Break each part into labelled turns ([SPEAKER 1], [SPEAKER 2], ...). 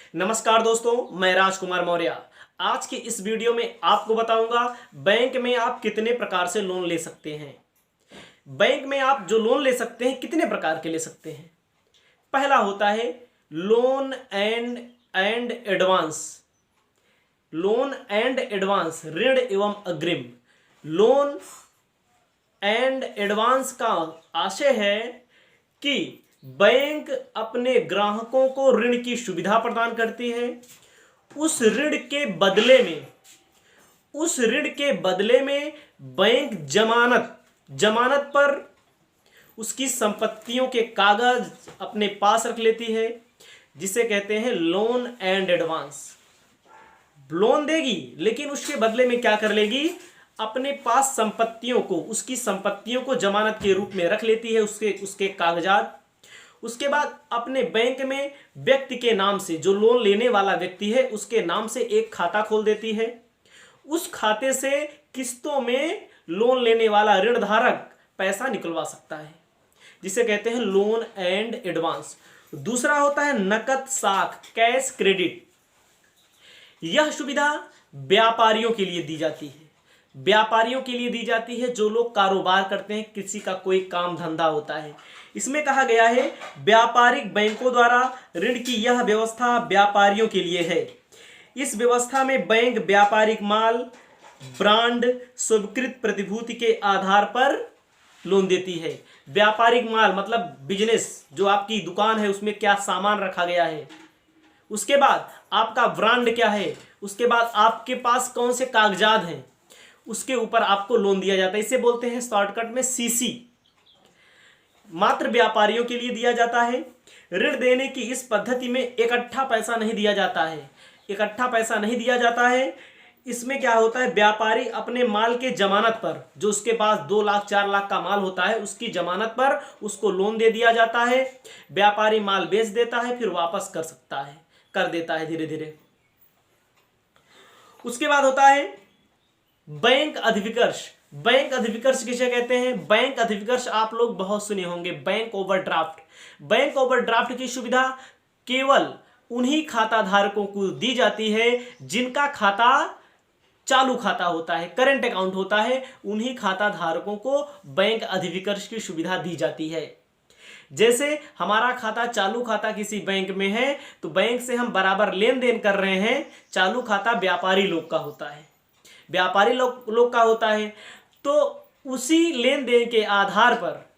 [SPEAKER 1] नमस्कार दोस्तों, मैं राजकुमार मौर्य। आज की इस वीडियो में आपको बताऊंगा बैंक में आप कितने प्रकार से लोन ले सकते हैं। बैंक में आप जो लोन ले सकते हैं कितने प्रकार के ले सकते हैं। पहला होता है loan and advance. Loan and advance, ऋण एवं अग्रिम। लोन एंड एडवांस का आशय है कि बैंक अपने ग्राहकों को ऋण की सुविधा प्रदान करती है। उस ऋण के बदले में बैंक जमानत पर उसकी संपत्तियों के कागज अपने पास रख लेती है, जिसे कहते हैं लोन एंड एडवांस। लोन देगी लेकिन उसके बदले में क्या कर लेगी, अपने पास उसकी संपत्तियों को जमानत के रूप में रख लेती है, उसके कागजात। उसके बाद अपने बैंक में व्यक्ति के नाम से, जो लोन लेने वाला व्यक्ति है उसके नाम से एक खाता खोल देती है। उस खाते से किस्तों में लोन लेने वाला ऋणधारक पैसा निकलवा सकता है, जिसे कहते हैं लोन एंड एडवांस। दूसरा होता है नकद साख, कैश क्रेडिट। यह सुविधा व्यापारियों के लिए दी जाती है। जो लोग कारोबार करते हैं, किसी का कोई काम धंधा होता है। इसमें कहा गया है व्यापारिक बैंकों द्वारा ऋण की यह व्यवस्था व्यापारियों के लिए है। इस व्यवस्था में बैंक व्यापारिक माल, ब्रांड, स्वीकृत प्रतिभूति के आधार पर लोन देती है। व्यापारिक माल मतलब बिजनेस, जो आपकी दुकान है उसमें क्या सामान रखा गया है। उसके बाद आपका ब्रांड क्या है, उसके बाद आपके पास कौन से कागजात हैं, उसके ऊपर आपको लोन दिया जाता है। इसे बोलते हैं शॉर्टकट में सीसी। मात्र व्यापारियों के लिए दिया जाता है। ऋण देने की इस पद्धति में इकट्ठा पैसा नहीं दिया जाता है। इसमें क्या होता है, व्यापारी अपने माल के जमानत पर, जो उसके पास 2 लाख 4 लाख का माल होता है, उसकी जमानत पर उसको लोन दे दिया जाता है। व्यापारी माल बेच देता है, फिर वापस कर देता है धीरे धीरे। उसके बाद होता है बैंक अधिविकर्ष। बैंक अधिविकर्ष किसे कहते हैं? बैंक अधिविकर्ष आप लोग बहुत सुने होंगे, बैंक ओवरड्राफ्ट। बैंक ओवरड्राफ्ट की सुविधा केवल उन्हीं खाता धारकों को दी जाती है जिनका खाता चालू खाता होता है, करंट अकाउंट होता है। उन्हीं खाता धारकों को बैंक अधिविकर्ष की सुविधा दी जाती है। जैसे हमारा खाता चालू खाता किसी बैंक में है, तो बैंक से हम बराबर लेन देन कर रहे हैं। चालू खाता व्यापारी लोग का होता है। तो उसी लेन देन के आधार पर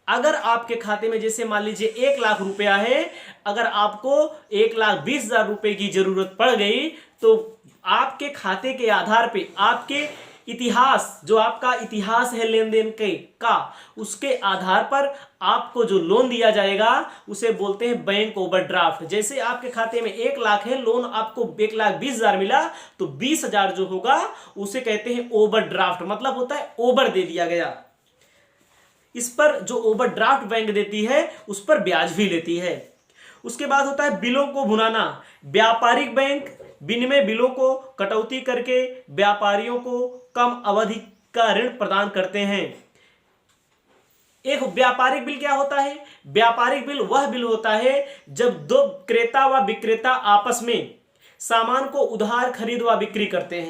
[SPEAKER 1] अगर आपके खाते में, जैसे मान लीजिए 1 लाख रुपया है, अगर आपको 1,20,000 रुपए की जरूरत पड़ गई, तो आपके खाते के आधार पे, आपके इतिहास, जो आपका इतिहास है लेन देन का, उसके आधार पर आपको जो लोन दिया जाएगा उसे बोलते हैं बैंक ओवरड्राफ्ट। जैसे आपके खाते में 1 लाख है, लोन आपको 1,20,000 मिला, तो 20,000 जो होगा उसे कहते हैं ओवरड्राफ्ट। मतलब होता है ओवर दे दिया गया। इस पर जो ओवरड्राफ्ट बैंक देती है उस पर ब्याज भी लेती है। उसके बाद होता है बिलों को भुनाना। व्यापारिक बैंक विनिमय बिलों को कटौती करके व्यापारियों को कम अवधि का ऋण प्रदान करते हैं। एक व्यापारिक बिल क्या होता है? व्यापारिक बिल वह बिल होता है जब 2 क्रेता व विक्रेता आपस में सामान को उधार खरीद व बिक्री करते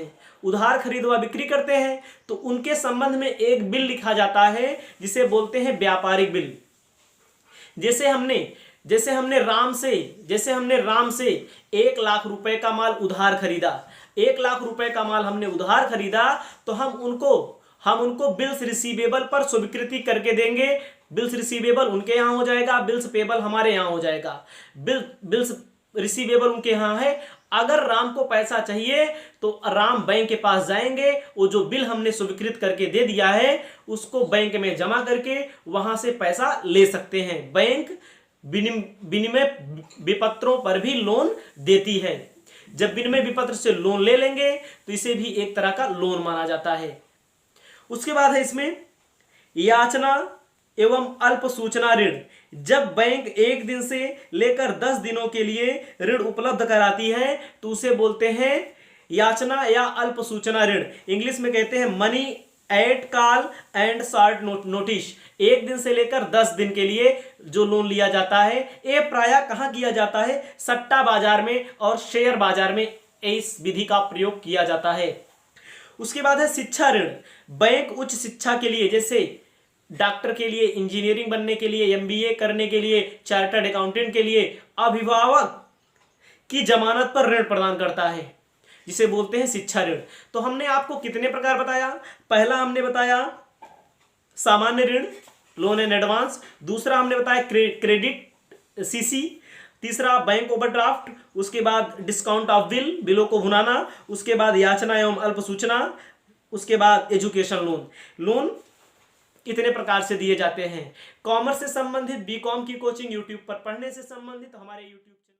[SPEAKER 1] हैं, तो उनके संबंध में एक बिल लिखा जाता है, जिसे बोलते हैं व्यापारिक बिल। जैसे हमने राम से 1 लाख रुपए का माल उधार खरीदा। 1 लाख रुपए का माल हमने उधार खरीदा, तो हम उनको बिल्स रिसीवेबल पर स्वीकृति करके देंगे। बिल्स रिसीवेबल उनके यहाँ हो जाएगा, बिल्स पेबल हमारे यहाँ हो जाएगा। बिल्स रिसीवेबल उनके यहाँ है। अगर राम को पैसा चाहिए तो राम बैंक के पास जाएंगे, वो जो बिल हमने स्वीकृत करके दे दिया है उसको बैंक में जमा करके वहां से पैसा ले सकते हैं। बैंक विनिमय विपत्रों पर भी लोन देती है। जब विनिमय विपत्र से लोन ले लेंगे तो इसे भी एक तरह का लोन माना जाता है। उसके बाद है इसमें याचना एवं अल्प सूचना ऋण। जब बैंक 1 दिन से लेकर 10 दिनों के लिए ऋण उपलब्ध कराती है तो उसे बोलते हैं याचना या अल्प सूचना ऋण। इंग्लिश में कहते हैं money at call and short notice, 1 दिन से लेकर 10 दिन के लिए जो लोन लिया जाता है, ये प्रायः कहां किया जाता है, सट्टा बाजार में और शेयर बाजार में इस विधि का प्रयोग किया जाता है। उसके बाद है शिक्षा ऋण। बैंक उच्च शिक्षा के लिए, जैसे डॉक्टर के लिए, इंजीनियरिंग बनने के लिए, एमबीए करने के लिए, चार्टर्ड अकाउंटेंट के लिए अभिभावक की जमानत पर ऋण प्रदान करता है, जिसे बोलते हैं शिक्षा ऋण। तो हमने आपको कितने प्रकार बताया? पहला हमने बताया सामान्य ऋण, लोन एंड एडवांस। दूसरा हमने बताया क्रेडिट सीसी। तीसरा बैंक ओवरड्राफ्ट। उसके बाद डिस्काउंट ऑफ बिलों को भुनाना। उसके बाद याचना एवं अल्प सूचना। उसके बाद एजुकेशन लोन कितने प्रकार से दिए जाते हैं। कॉमर्स से संबंधित बीकॉम की कोचिंग यूट्यूब पर पढ़ने से संबंधित हमारे यूट्यूब